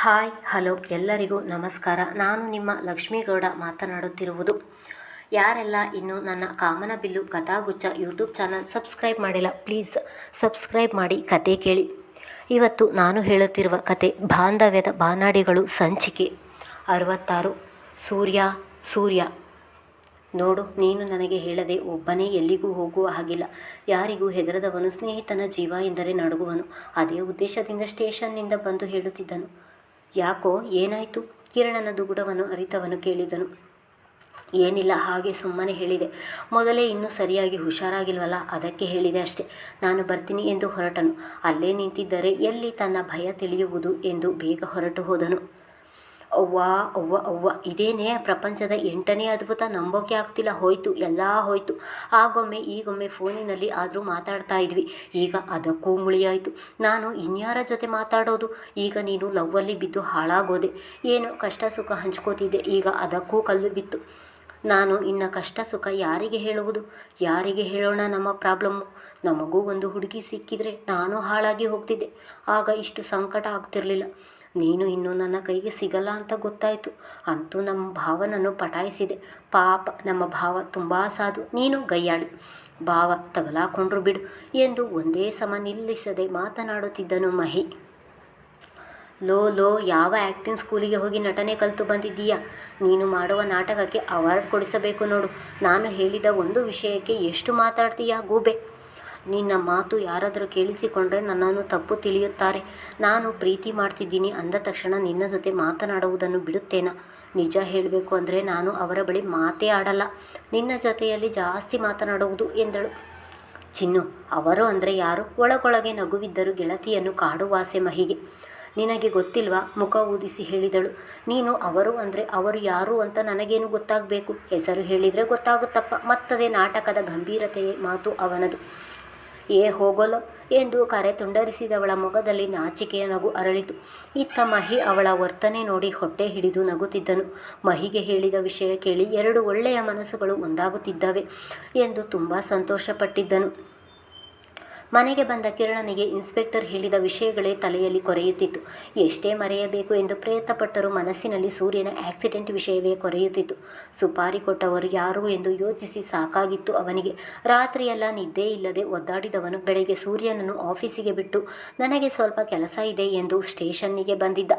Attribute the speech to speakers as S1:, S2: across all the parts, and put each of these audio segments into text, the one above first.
S1: Hi hello ಎಲ್ಲರಿಗೂ ನಮಸ್ಕಾರ. ನಾನು ನಿಮ್ಮ ಲಕ್ಷ್ಮೀಗೌಡ ಮಾತನಾಡುತ್ತಿರುವುದು. ಯಾರೆಲ್ಲ ಇನ್ನೂ ನನ್ನ ಕಾಮನಬಿಲ್ಲು ಕಥಾಗುಚ್ಛ ಯೂಟ್ಯೂಬ್ ಚಾನಲ್ ಸಬ್ಸ್ಕ್ರೈಬ್ ಮಾಡಿಲ್ಲ, ಪ್ಲೀಸ್ ಸಬ್ಸ್ಕ್ರೈಬ್ ಮಾಡಿ ಕತೆ ಕೇಳಿ. ಇವತ್ತು ನಾನು ಹೇಳುತ್ತಿರುವ ಕತೆ ಬಾಂಧವ್ಯದ ಬಾನಾಡಿಗಳು ಸಂಚಿಕೆ 66. ಸೂರ್ಯ ನೋಡು, ನೀನು ನನಗೆ ಹೇಳದೆ ಒಬ್ಬನೇ ಎಲ್ಲಿಗೂ ಹೋಗುವ ಹಾಗಿಲ್ಲ. ಯಾರಿಗೂ ಹೆದರದವನು, ಸ್ನೇಹಿತನ ಜೀವ ಎಂದರೆ ನಡುಗುವನು. ಅದೇ ಉದ್ದೇಶದಿಂದ ಸ್ಟೇಷನ್ನಿಂದ ಬಂದು ಹೇಳುತ್ತಿದ್ದನು. ಯಾಕೋ, ಏನಾಯಿತು? ಕಿರಣನ ದುಗುಡವನ್ನು ಅರಿತವನು ಕೇಳಿದನು. ಏನಿಲ್ಲ, ಹಾಗೆ ಸುಮ್ಮನೆ ಹೇಳಿದೆ. ಮೊದಲೇ ಇನ್ನೂ ಸರಿಯಾಗಿ ಹುಷಾರಾಗಿಲ್ವಲ್ಲ, ಅದಕ್ಕೆ ಹೇಳಿದೆ ಅಷ್ಟೆ. ನಾನು ಬರ್ತೀನಿ ಎಂದು ಹೊರಟನು. ಅಲ್ಲೇ ನಿಂತಿದ್ದರೆ ಎಲ್ಲಿ ತನ್ನ ಭಯ ತಿಳಿಯುವುದು ಎಂದು ಬೇಗ ಹೊರಟು ಹೋದನು. ಅವ್ವ, ಇದೇನೇ ಪ್ರಪಂಚದ 8ನೇ ಅದ್ಭುತ, ನಂಬೋಕೆ ಆಗ್ತಿಲ್ಲ. ಹೋಯ್ತು, ಎಲ್ಲ ಹೋಯ್ತು. ಆಗೊಮ್ಮೆ ಈಗೊಮ್ಮೆ ಫೋನಿನಲ್ಲಿ ಆದರೂ ಮಾತಾಡ್ತಾ ಇದ್ವಿ, ಈಗ ಅದಕ್ಕೂ ಮುಳಿಯಾಯಿತು. ನಾನು ಇನ್ಯಾರ ಜೊತೆ ಮಾತಾಡೋದು? ಈಗ ನೀನು ಲವ್ವಲ್ಲಿ ಬಿದ್ದು ಹಾಳಾಗೋದೆ. ಏನು ಕಷ್ಟ ಸುಖ ಹಂಚ್ಕೋತಿದ್ದೆ, ಈಗ ಅದಕ್ಕೂ ಕಲ್ಲು ಬಿತ್ತು. ನಾನು ಇನ್ನು ಕಷ್ಟ ಸುಖ ಯಾರಿಗೆ ಹೇಳುವುದು? ಯಾರಿಗೆ ಹೇಳೋಣ ನಮ್ಮ ಪ್ರಾಬ್ಲಮ್ಮು? ನಮಗೂ ಒಂದು ಹುಡುಗಿ ಸಿಕ್ಕಿದ್ರೆ ನಾನು ಹಾಳಾಗಿ ಹೋಗ್ತಿದ್ದೆ, ಆಗ ಇಷ್ಟು ಸಂಕಟ ಆಗ್ತಿರಲಿಲ್ಲ. ನೀನು ಇನ್ನೂ ನನ್ನ ಕೈಗೆ ಸಿಗಲ್ಲ ಅಂತ ಗೊತ್ತಾಯಿತು. ಅಂತೂ ನಮ್ಮ ಭಾವನನ್ನು ಪಟಾಯಿಸಿದೆ. ಪಾಪ, ನಮ್ಮ ಭಾವ ತುಂಬ ಸಾಧು, ನೀನು ಗಯ್ಯಾಳಿ. ಭಾವ ತಗಲಾಕೊಂಡ್ರು ಬಿಡು ಎಂದು ಒಂದೇ ಸಮ ನಿಲ್ಲಿಸದೆ ಮಾತನಾಡುತ್ತಿದ್ದನು ಮಹಿ. ಲೋ, ಯಾವ ಆ್ಯಕ್ಟಿಂಗ್ ಸ್ಕೂಲಿಗೆ ಹೋಗಿ ನಟನೆ ಕಲಿತು ಬಂದಿದ್ದೀಯಾ? ನೀನು ಮಾಡುವ ನಾಟಕಕ್ಕೆ ಅವಾರ್ಡ್ ಕೊಡಿಸಬೇಕು ನೋಡು. ನಾನು ಹೇಳಿದ ಒಂದು ವಿಷಯಕ್ಕೆ ಎಷ್ಟು ಮಾತಾಡ್ತೀಯಾ ಗೂಬೆ? ನಿನ್ನ ಮಾತು ಯಾರಾದರೂ ಕೇಳಿಸಿಕೊಂಡ್ರೆ ನನ್ನನ್ನು ತಪ್ಪು ತಿಳಿಯುತ್ತಾರೆ. ನಾನು ಪ್ರೀತಿ ಮಾಡ್ತಿದ್ದೀನಿ ಅಂದ ತಕ್ಷಣ ನಿನ್ನ ಜೊತೆ ಮಾತನಾಡುವುದನ್ನು ಬಿಡುತ್ತೇನಾ? ನಿಜ ಹೇಳಬೇಕು ಅಂದರೆ ನಾನು ಅವರ ಬಳಿ ಮಾತೇ ಆಡಲ್ಲ, ನಿನ್ನ ಜೊತೆಯಲ್ಲಿ ಜಾಸ್ತಿ ಮಾತನಾಡುವುದು ಎಂದಳು. ಚಿನ್ನು, ಅವರು ಅಂದರೆ ಯಾರು? ಒಳಗೊಳಗೆ ನಗುವಿದ್ದರು ಗೆಳತಿಯನ್ನು ಕಾಡುವಾಸೆ ಮಹಿಗೆ. ನಿನಗೆ ಗೊತ್ತಿಲ್ವಾ? ಮುಖ ಊದಿಸಿ ಹೇಳಿದಳು. ನೀನು ಅವರು ಅಂದರೆ ಅವರು ಯಾರು ಅಂತ ನನಗೇನು ಗೊತ್ತಾಗಬೇಕು? ಹೆಸರು ಹೇಳಿದರೆ ಗೊತ್ತಾಗುತ್ತಪ್ಪ. ಮತ್ತದೆ ನಾಟಕದ ಗಂಭೀರತೆಯೇ ಮಾತು ಅವನದು. ಹೋಗಲೋ ಎಂದು ಕರೆ ತುಂಡರಿಸಿದವಳ ಮೊಗದಲ್ಲಿ ನಾಚಿಕೆಯ ನಗು ಅರಳಿತು. ಇತ್ತ ಮಹಿ ಅವಳ ವರ್ತನೆ ನೋಡಿ ಹೊಟ್ಟೆ ಹಿಡಿದು ನಗುತ್ತಿದ್ದನು. ಮಹಿಗೆ ಹೇಳಿದ ವಿಷಯ ಕೇಳಿ 2 ಒಳ್ಳೆಯ ಮನಸ್ಸುಗಳು ಒಂದಾಗುತ್ತಿದ್ದವೆ ಎಂದು ತುಂಬ ಸಂತೋಷಪಟ್ಟಿದ್ದನು. ಮನೆಗೆ ಬಂದ ಕಿರಣನಿಗೆ ಇನ್ಸ್ಪೆಕ್ಟರ್ ಹೇಳಿದ ವಿಷಯಗಳೇ ತಲೆಯಲ್ಲಿ ಕೊರೆಯುತ್ತಿತ್ತು. ಎಷ್ಟೇ ಮರೆಯಬೇಕು ಎಂದು ಪ್ರಯತ್ನಪಟ್ಟರೂ ಮನಸ್ಸಿನಲ್ಲಿ ಸೂರ್ಯನ ಆಕ್ಸಿಡೆಂಟ್ ವಿಷಯವೇ ಕೊರೆಯುತ್ತಿತ್ತು. ಸುಪಾರಿ ಕೊಟ್ಟವರು ಯಾರು ಎಂದು ಯೋಚಿಸಿ ಸಾಕಾಗಿತ್ತು ಅವನಿಗೆ. ರಾತ್ರಿಯೆಲ್ಲ ನಿದ್ದೆ ಇಲ್ಲದೆ ಒದ್ದಾಡಿದವನು ಬೆಳಗ್ಗೆ ಸೂರ್ಯನನ್ನು ಆಫೀಸಿಗೆ ಬಿಟ್ಟು ನನಗೆ ಸ್ವಲ್ಪ ಕೆಲಸ ಇದೆ ಎಂದು ಸ್ಟೇಷನ್ನಿಗೆ ಬಂದಿದ್ದ.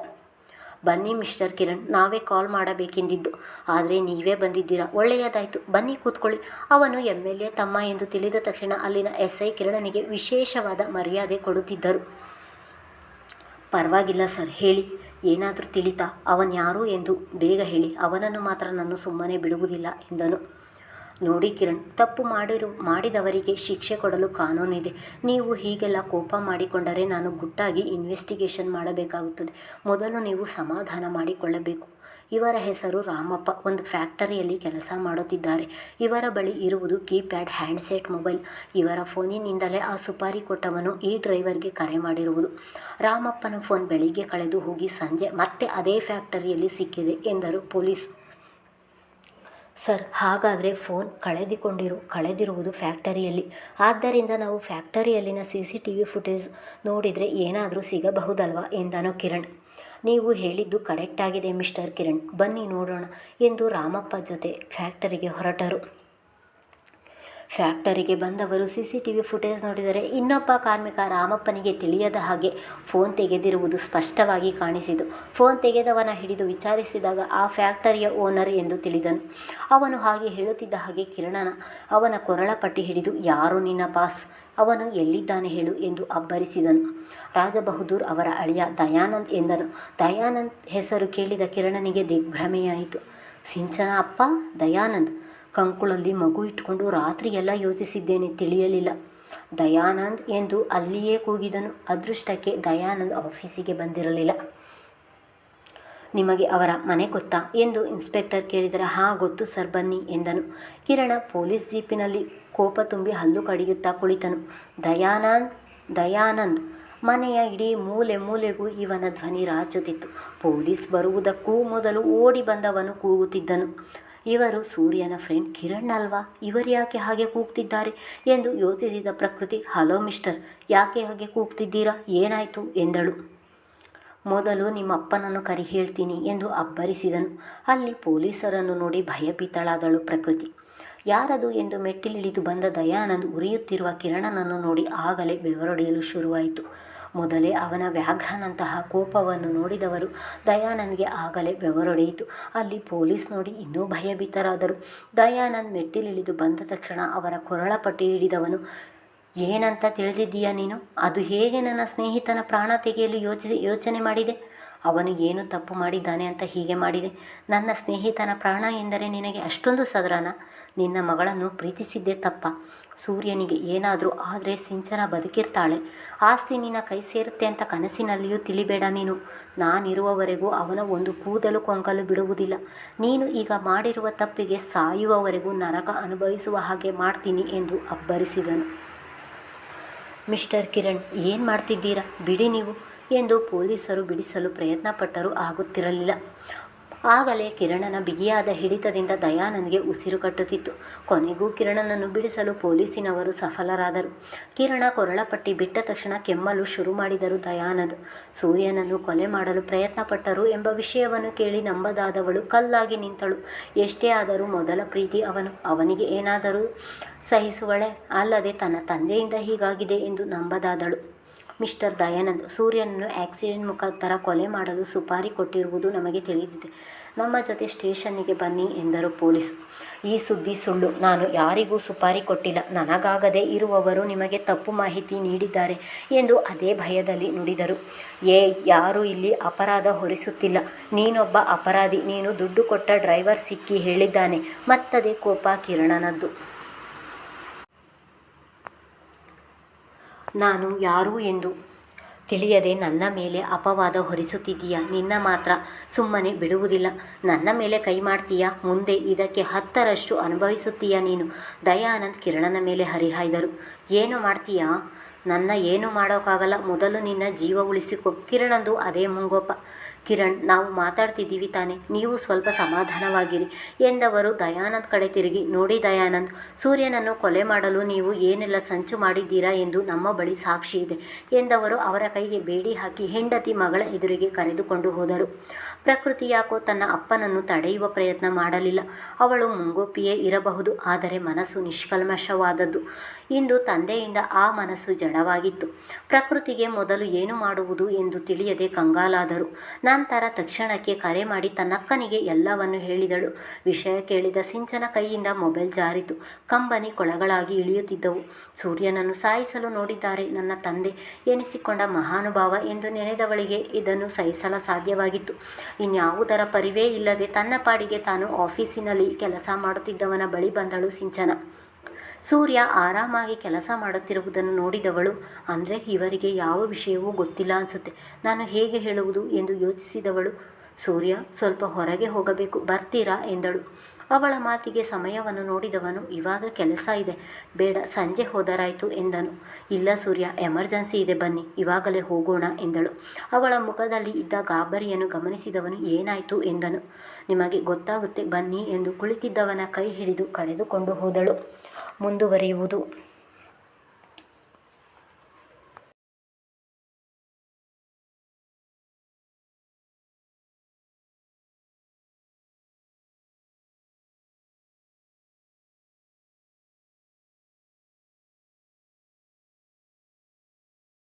S1: ಬನ್ನಿ ಮಿಸ್ಟರ್ ಕಿರಣ್, ನಾವೇ ಕಾಲ್ ಮಾಡಬೇಕೆಂದಿದ್ದು, ಆದರೆ ನೀವೇ ಬಂದಿದ್ದೀರಾ, ಒಳ್ಳೆಯದಾಯಿತು, ಬನ್ನಿ ಕೂತ್ಕೊಳ್ಳಿ. ಅವನು MLA ತಮ್ಮ ಎಂದು ತಿಳಿದ ತಕ್ಷಣ ಅಲ್ಲಿನ SI ಕಿರಣನಿಗೆ ವಿಶೇಷವಾದ ಮರ್ಯಾದೆ ಕೊಡುತ್ತಿದ್ದರು. ಪರವಾಗಿಲ್ಲ ಸರ್, ಹೇಳಿ, ಏನಾದರೂ ತಿಳಿತಾ? ಅವನ್ಯಾರು ಎಂದು ಬೇಗ ಹೇಳಿ, ಅವನನ್ನು ಮಾತ್ರ ನಾನು ಸುಮ್ಮನೆ ಬಿಡುವುದಿಲ್ಲ ಎಂದನು. ನೋಡಿ ಕಿರಣ್, ತಪ್ಪು ಮಾಡಿದವರಿಗೆ ಶಿಕ್ಷೆ ಕೊಡಲು ಕಾನೂನಿದೆ. ನೀವು ಹೀಗೆಲ್ಲ ಕೋಪ ಮಾಡಿಕೊಂಡರೆ ನಾನು ಗುಟ್ಟಾಗಿ ಇನ್ವೆಸ್ಟಿಗೇಷನ್ ಮಾಡಬೇಕಾಗುತ್ತದೆ. ಮೊದಲು ನೀವು ಸಮಾಧಾನ ಮಾಡಿಕೊಳ್ಳಬೇಕು. ಇವರ ಹೆಸರು ರಾಮಪ್ಪ, ಒಂದು ಫ್ಯಾಕ್ಟರಿಯಲ್ಲಿ ಕೆಲಸ ಮಾಡುತ್ತಿದ್ದಾರೆ. ಇವರ ಬಳಿ ಇರುವುದು ಕೀಪ್ಯಾಡ್ ಹ್ಯಾಂಡ್ಸೆಟ್ ಮೊಬೈಲ್. ಇವರ ಫೋನಿನಿಂದಲೇ ಆ ಸುಪಾರಿ ಕೊಟ್ಟವನು ಈ ಡ್ರೈವರ್ಗೆ ಕರೆ ಮಾಡಿರುವುದು. ರಾಮಪ್ಪನ ಫೋನ್ ಬೆಳಿಗ್ಗೆ ಕಳೆದು ಹೋಗಿ ಸಂಜೆ ಮತ್ತೆ ಅದೇ ಫ್ಯಾಕ್ಟರಿಯಲ್ಲಿ ಸಿಕ್ಕಿದೆ ಎಂದರು ಪೊಲೀಸ್. ಸರ್, ಹಾಗಾದರೆ ಫೋನ್ ಕಳೆದಿರುವುದು ಫ್ಯಾಕ್ಟರಿಯಲ್ಲಿ. ಆದ್ದರಿಂದ ನಾವು ಫ್ಯಾಕ್ಟರಿಯಲ್ಲಿನ CCTV ಫುಟೇಜ್ ನೋಡಿದರೆ ಏನಾದರೂ ಸಿಗಬಹುದಲ್ವಾ ಎಂದನು ಕಿರಣ್. ನೀವು ಹೇಳಿದ್ದು ಕರೆಕ್ಟ್ ಆಗಿದೆ ಮಿಸ್ಟರ್ ಕಿರಣ್, ಬನ್ನಿ ನೋಡೋಣ ಎಂದು ರಾಮಪ್ಪ ಜೊತೆ ಫ್ಯಾಕ್ಟರಿಗೆ ಹೊರಟರು. ಫ್ಯಾಕ್ಟರಿಗೆ ಬಂದವರು CCTV ಫುಟೇಜ್ ನೋಡಿದರೆ ಇನ್ನೊಬ್ಬ ಕಾರ್ಮಿಕ ರಾಮಪ್ಪನಿಗೆ ತಿಳಿಯದ ಹಾಗೆ ಫೋನ್ ತೆಗೆದಿರುವುದು ಸ್ಪಷ್ಟವಾಗಿ ಕಾಣಿಸಿತು. ಫೋನ್ ತೆಗೆದವನ ಹಿಡಿದು ವಿಚಾರಿಸಿದಾಗ ಆ ಫ್ಯಾಕ್ಟರಿಯ ಓನರ್ ಎಂದು ತಿಳಿದನು. ಅವನು ಹಾಗೆ ಹೇಳುತ್ತಿದ್ದ ಹಾಗೆ ಅವನ ಕೊರಳ ಪಟ್ಟಿ ಹಿಡಿದು, ಯಾರು ನಿನ್ನ ಬಾಸ್? ಅವನು ಎಲ್ಲಿದ್ದಾನೆ ಹೇಳು ಎಂದು ಅಬ್ಬರಿಸಿದನು. ರಾಜಬಹದ್ದೂರ್ ಅವರ ಅಳಿಯ ದಯಾನಂದ್ ಎಂದನು. ದಯಾನಂದ್ ಹೆಸರು ಕೇಳಿದ ಕಿರಣನಿಗೆ ದಿಗ್ಭ್ರಮೆಯಾಯಿತು. ಸಿಂಚನ ಅಪ್ಪ ದಯಾನಂದ್? ಕಂಕುಳಲ್ಲಿ ಮಗು ಇಟ್ಕೊಂಡು ರಾತ್ರಿಯೆಲ್ಲ ಯೋಚಿಸಿದ್ದೇನೆ, ತಿಳಿಯಲಿಲ್ಲ. ದಯಾನಂದ್ ಎಂದು ಅಲ್ಲಿಯೇ ಕೂಗಿದನು. ಅದೃಷ್ಟಕ್ಕೆ ದಯಾನಂದ್ ಆಫೀಸಿಗೆ ಬಂದಿರಲಿಲ್ಲ. ನಿಮಗೆ ಅವರ ಮನೆ ಗೊತ್ತಾ ಎಂದು ಇನ್ಸ್ಪೆಕ್ಟರ್ ಕೇಳಿದರೆ, ಹಾಂ ಗೊತ್ತು ಸರ್, ಬನ್ನಿ ಎಂದನು. ಕಿರಣ ಪೊಲೀಸ್ ಜೀಪಿನಲ್ಲಿ ಕೋಪ ತುಂಬಿ ಹಲ್ಲು ಕಡಿಯುತ್ತಾ ಕುಳಿತನು. ದಯಾನಂದ್ ಮನೆಯ ಇಡೀ ಮೂಲೆಗೂ ಇವನ ಧ್ವನಿ ರಾಚುತ್ತಿತ್ತು. ಪೊಲೀಸ್ ಬರುವುದಕ್ಕೂ ಮೊದಲು ಓಡಿ ಬಂದವನು ಕೂಗುತ್ತಿದ್ದನು. ಇವರು ಸೂರ್ಯನ ಫ್ರೆಂಡ್ ಕಿರಣ್ ಅಲ್ವಾ? ಇವರು ಯಾಕೆ ಹಾಗೆ ಕೂಗ್ತಿದ್ದಾರೆ ಎಂದು ಯೋಚಿಸಿದ ಪ್ರಕೃತಿ, ಹಲೋ ಮಿಸ್ಟರ್, ಯಾಕೆ ಹಾಗೆ ಕೂಗ್ತಿದ್ದೀರಾ? ಏನಾಯಿತು ಎಂದಳು. ಮೊದಲು ನಿಮ್ಮ ಅಪ್ಪನನ್ನು ಕರಿ ಹೇಳ್ತೀನಿ ಎಂದು ಅಬ್ಬರಿಸಿದನು. ಅಲ್ಲಿ ಪೊಲೀಸರನ್ನು ನೋಡಿ ಭಯಭೀತಳಾದಳು ಪ್ರಕೃತಿ. ಯಾರದು ಎಂದು ಮೆಟ್ಟಿಲಿಳಿದು ಬಂದ ದಯಾನಂದ್ ಉರಿಯುತ್ತಿರುವ ಕಿರಣನನ್ನು ನೋಡಿ ಆಗಲೇ ಬೆವರೊಡೆಯಲು ಶುರುವಾಯಿತು. ಮೊದಲೇ ಅವನ ವ್ಯಾಘ್ರನಂತಹ ಕೋಪವನ್ನು ನೋಡಿದವರು ದಯಾನಂದ್ಗೆ ಆಗಲೇ ಬೆವರೊಡೆಯಿತು. ಅಲ್ಲಿ ಪೊಲೀಸ್ ನೋಡಿ ಇನ್ನೂ ಭಯಭೀತರಾದರು. ದಯಾನಂದ್ ಮೆಟ್ಟಿಲಿಳಿದು ಬಂದ ತಕ್ಷಣ ಅವರ ಕೊರಳ ಪಟ್ಟಿ ಹಿಡಿದವನು, ಏನಂತ ತಿಳಿದಿದ್ದೀಯಾ ನೀನು? ಅದು ಹೇಗೆ ನನ್ನ ಸ್ನೇಹಿತನ ಪ್ರಾಣ ತೆಗೆಯಲು ಯೋಚನೆ ಮಾಡಿದೆ? ಅವನು ಏನು ತಪ್ಪು ಮಾಡಿದ್ದಾನೆ ಅಂತ ಹೀಗೆ ಮಾಡಿದೆ? ನನ್ನ ಸ್ನೇಹಿತನ ಪ್ರಾಣ ಎಂದರೆ ನಿನಗೆ ಅಷ್ಟೊಂದು ಸದರನ? ನಿನ್ನ ಮಗಳನ್ನು ಪ್ರೀತಿಸಿದ್ದೇ ತಪ್ಪ? ಸೂರ್ಯನಿಗೆ ಏನಾದರೂ ಆದರೆ ಸಿಂಚನ ಬದುಕಿರ್ತಾಳೆ. ಆಸ್ತಿ ನಿನ್ನ ಕೈ ಸೇರುತ್ತೆ ಅಂತ ಕನಸಿನಲ್ಲಿಯೂ ತಿಳಿಬೇಡ ನೀನು. ನಾನಿರುವವರೆಗೂ ಅವನ ಒಂದು ಕೂದಲು ಕೊಂಕಲು ಬಿಡುವುದಿಲ್ಲ. ನೀನು ಈಗ ಮಾಡಿರುವ ತಪ್ಪಿಗೆ ಸಾಯುವವರೆಗೂ ನರಕ ಅನುಭವಿಸುವ ಹಾಗೆ ಮಾಡ್ತೀನಿ ಎಂದು ಅಬ್ಬರಿಸಿದನು. ಮಿಸ್ಟರ್ ಕಿರಣ್, ಏನು ಮಾಡ್ತಿದ್ದೀರಾ? ಬಿಡಿ ನೀವು ಎಂದು ಪೊಲೀಸರು ಬಿಡಿಸಲು ಪ್ರಯತ್ನಪಟ್ಟರೂ ಆಗುತ್ತಿರಲಿಲ್ಲ. ಆಗಲೇ ಕಿರಣನ ಬಿಗಿಯಾದ ಹಿಡಿತದಿಂದ ದಯಾನಂದ್ಗೆ ಉಸಿರು ಕಟ್ಟುತ್ತಿತ್ತು. ಕೊನೆಗೂ ಕಿರಣನನ್ನು ಬಿಡಿಸಲು ಪೊಲೀಸಿನವರು ಸಫಲರಾದರು. ಕಿರಣ ಕೊರಳಪಟ್ಟಿ ಬಿಟ್ಟ ತಕ್ಷಣ ಕೆಮ್ಮಲು ಶುರು ಮಾಡಿದರು ದಯಾನಂದ್. ಸೂರ್ಯನನ್ನು ಕೊಲೆ ಮಾಡಲು ಪ್ರಯತ್ನಪಟ್ಟರು ಎಂಬ ವಿಷಯವನ್ನು ಕೇಳಿ ನಂಬದಾದವಳು ಕಲ್ಲಾಗಿ ನಿಂತಳು. ಎಷ್ಟೇ ಆದರೂ ಮೊದಲ ಪ್ರೀತಿ ಅವನು. ಅವನಿಗೆ ಏನಾದರೂ ಸಹಿಸುವಳೆ, ಅಲ್ಲದೆ ತನ್ನ ತಂದೆಯಿಂದ ಹೀಗಾಗಿದೆ ಎಂದು ನಂಬದಾದಳು. ಮಿಸ್ಟರ್ ದಯಾನಂದ್, ಸೂರ್ಯನನ್ನು ಆಕ್ಸಿಡೆಂಟ್ ಮುಖಾಂತರ ಕೊಲೆ ಮಾಡಲು ಸುಪಾರಿ ಕೊಟ್ಟಿರುವುದು ನಮಗೆ ತಿಳಿದಿದೆ. ನಮ್ಮ ಜೊತೆ ಸ್ಟೇಷನ್ನಿಗೆ ಬನ್ನಿ ಎಂದರು ಪೊಲೀಸ್. ಈ ಸುದ್ದಿ ಸುಳ್ಳು. ನಾನು ಯಾರಿಗೂ ಸುಪಾರಿ ಕೊಟ್ಟಿಲ್ಲ. ನನಗಾಗದೇ ಇರುವವರು ನಿಮಗೆ ತಪ್ಪು ಮಾಹಿತಿ ನೀಡಿದ್ದಾರೆ ಎಂದು ಅದೇ ಭಯದಲ್ಲಿ ನುಡಿದರು. ಯಾರೂ ಇಲ್ಲಿ ಅಪರಾಧ ಹೊರಿಸುತ್ತಿಲ್ಲ. ನೀನೊಬ್ಬ ಅಪರಾಧಿ. ನೀನು ದುಡ್ಡು ಕೊಟ್ಟ ಡ್ರೈವರ್ ಸಿಕ್ಕಿ ಹೇಳಿದ್ದಾನೆ. ಮತ್ತದೇ ಕೋಪ ಕಿರಣನದ್ದು. ನಾನು ಯಾರು ಎಂದು ತಿಳಿಯದೆ ನನ್ನ ಮೇಲೆ ಅಪವಾದ ಹೊರಿಸುತ್ತಿದ್ದೀಯಾ? ನಿನ್ನ ಮಾತ್ರ ಸುಮ್ಮನೆ ಬಿಡುವುದಿಲ್ಲ. ನನ್ನ ಮೇಲೆ ಕೈ ಮಾಡ್ತೀಯಾ? ಮುಂದೆ ಇದಕ್ಕೆ 10ರಷ್ಟು ಅನುಭವಿಸುತ್ತೀಯಾ ನೀನು? ದಯಾನಂದ್ ಕಿರಣನ ಮೇಲೆ ಹರಿಹಾಯ್ದರು. ಏನು ಮಾಡ್ತೀಯಾ? ನನ್ನ ಏನು ಮಾಡೋಕ್ಕಾಗಲ್ಲ. ಮೊದಲು ನಿನ್ನ ಜೀವ ಉಳಿಸಿಕೊ. ಕಿರಣಂದು ಅದೇ ಮುಂಗೋಪ. ಕಿರಣ್, ನಾವು ಮಾತಾಡ್ತಿದ್ದೀವಿ ತಾನೆ, ನೀವು ಸ್ವಲ್ಪ ಸಮಾಧಾನವಾಗಿರಿ ಎಂದವರು ದಯಾನಂದ್ ಕಡೆ ತಿರುಗಿ, ನೋಡಿ ದಯಾನಂದ್, ಸೂರ್ಯನನ್ನು ಕೊಲೆ ಮಾಡಲು ನೀವು ಏನೆಲ್ಲ ಸಂಚು ಮಾಡಿದ್ದೀರಾ ಎಂದು ನಮ್ಮ ಬಳಿ ಸಾಕ್ಷಿ ಇದೆ ಎಂದವರು ಅವರ ಕೈಗೆ ಬೇಡಿ ಹಾಕಿ ಹೆಂಡತಿ ಮಗಳ ಎದುರಿಗೆ ಕರೆದುಕೊಂಡು ಹೋದರು. ಪ್ರಕೃತಿ ಯಾಕೋ ತನ್ನ ಅಪ್ಪನನ್ನು ತಡೆಯುವ ಪ್ರಯತ್ನ ಮಾಡಲಿಲ್ಲ. ಅವಳು ಮುಂಗೋಪಿಯೇ ಇರಬಹುದು, ಆದರೆ ಮನಸ್ಸು ನಿಷ್ಕಲ್ಮಶವಾದದ್ದು. ಇಂದು ತಂದೆಯಿಂದ ಆ ಮನಸ್ಸು ಜಡವಾಗಿತ್ತು. ಪ್ರಕೃತಿಗೆ ಮೊದಲು ಏನು ಮಾಡುವುದು ಎಂದು ತಿಳಿಯದೆ ಕಂಗಾಲಾದರು. ನಂತರ ತಕ್ಷಣಕ್ಕೆ ಕರೆ ಮಾಡಿ ತನ್ನಕ್ಕನಿಗೆ ಎಲ್ಲವನ್ನು ಹೇಳಿದಳು. ವಿಷಯ ಕೇಳಿದ ಸಿಂಚನ ಕೈಯಿಂದ ಮೊಬೈಲ್ ಜಾರಿತು. ಕಂಬನಿ ಕೊಳಗಳಾಗಿ ಇಳಿಯುತ್ತಿದ್ದವು. ಸೂರ್ಯನನ್ನು ಸಾಯಿಸಲು ನೋಡಿದ್ದಾರೆ ನನ್ನ ತಂದೆ ಎನಿಸಿಕೊಂಡ ಮಹಾನುಭಾವ ಎಂದು ನೆನೆದವಳಿಗೆ ಇದನ್ನು ಸಹಿಸಲು ಸಾಧ್ಯವಾಗಿತ್ತು. ಇನ್ಯಾವುದರ ಪರಿವೇ ಇಲ್ಲದೆ ತನ್ನ ಪಾಡಿಗೆ ತಾನು ಆಫೀಸಿನಲ್ಲಿ ಕೆಲಸ ಮಾಡುತ್ತಿದ್ದವನ ಬಳಿ ಬಂದಳು ಸಿಂಚನ. ಸೂರ್ಯ ಆರಾಮಾಗಿ ಕೆಲಸ ಮಾಡುತ್ತಿರುವುದನ್ನು ನೋಡಿದವಳು, ಅಂದರೆ ಇವರಿಗೆ ಯಾವ ವಿಷಯವೂ ಗೊತ್ತಿಲ್ಲ ಅನಿಸುತ್ತೆ, ನಾನು ಹೇಗೆ ಹೇಳುವುದು ಎಂದು ಯೋಚಿಸಿದವಳು. ಸೂರ್ಯ, ಸ್ವಲ್ಪ ಹೊರಗೆ ಹೋಗಬೇಕು, ಬರ್ತೀರಾ ಎಂದಳು. ಅವಳ ಮಾತಿಗೆ ಸಮಯವನ್ನು ನೋಡಿದವನು, ಇವಾಗ ಕೆಲಸ ಇದೆ, ಬೇಡ ಸಂಜೆ ಹೋದರಾಯಿತು ಎಂದನು. ಇಲ್ಲ ಸೂರ್ಯ, ಎಮರ್ಜೆನ್ಸಿ ಇದೆ, ಬನ್ನಿ ಇವಾಗಲೇ ಹೋಗೋಣ ಎಂದಳು. ಅವಳ ಮುಖದಲ್ಲಿ ಇದ್ದ ಗಾಬರಿಯನ್ನು ಗಮನಿಸಿದವನು, ಏನಾಯಿತು ಎಂದನು. ನಿಮಗೆ ಗೊತ್ತಾಗುತ್ತೆ ಬನ್ನಿ ಎಂದು ಕುಳಿತಿದ್ದವನ ಕೈ ಹಿಡಿದು ಕರೆದುಕೊಂಡು ಹೋದಳು. ಮುಂದುವರಿಯುವುದು.